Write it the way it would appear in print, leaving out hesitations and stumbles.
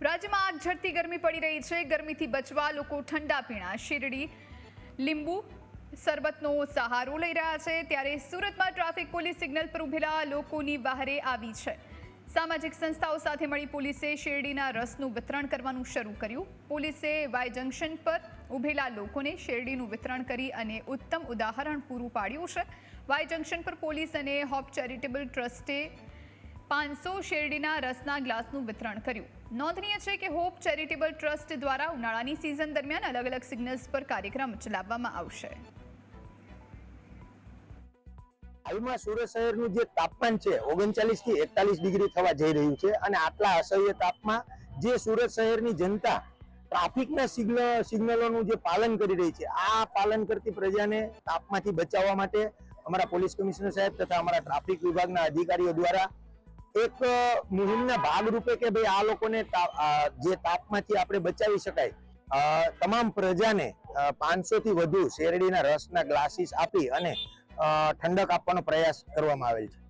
રાજ્યમાં આગ ઝરતી ગરમી પડી રહી છે। ગરમીથી બચવા લોકો ઠંડા પીણા, શેરડી, લીંબુ શરબતનો સહારો લઈ રહ્યા છે। ત્યારે સુરતમાં ટ્રાફિક પોલીસ સિગ્નલ પર ઉભેલા લોકોની વહારે આવી છે। સામાજિક સંસ્થાઓ સાથે મળી પોલીસે શેરડીના રસનું વિતરણ કરવાનું શરૂ કર્યું। પોલીસે વાય જંકશન પર ઉભેલા લોકોને શેરડીનું વિતરણ કરી અને ઉત્તમ ઉદાહરણ પૂરું પાડ્યું છે। વાય જંકશન પર પોલીસ અને હોપ ચેરિટેબલ ટ્રસ્ટે 500 શેરડીના રસના ગ્લાસનું વિતરણ કર્યું। નોંધનીય છે કે હોપ ચેરિટેબલ ટ્રસ્ટ દ્વારા ઉનાળાની સિઝન દરમિયાન અલગ અલગ સિગ્નલ્સ પર કાર્યક્રમ ચલાવવામાં આવશે। હાલમાં સુરત શહેરનું જે તાપમાન છે 39 થી 41 ડિગ્રી થવા જઈ રહ્યું છે અને આટલા અસહ્ય તાપમાં જે સુરત શહેરની જનતા ટ્રાફિકના સિગ્નલોનું જે પાલન કરી રહી છે, આ પાલન કરતી પ્રજાને તાપમાંથી બચાવવા માટે અમારા પોલીસ કમિશનર સાહેબ તથા અમારા ટ્રાફિક વિભાગના અધિકારીઓ દ્વારા એક મુહિમના ભાગરૂપે કે ભાઈ આ લોકોને જે તાપમાંથી આપણે બચાવી શકાય, તમામ પ્રજાને 500 થી વધુ શેરડીના રસના ગ્લાસીસ આપી અને ઠંડક આપવાનો પ્રયાસ કરવામાં આવેલ છે।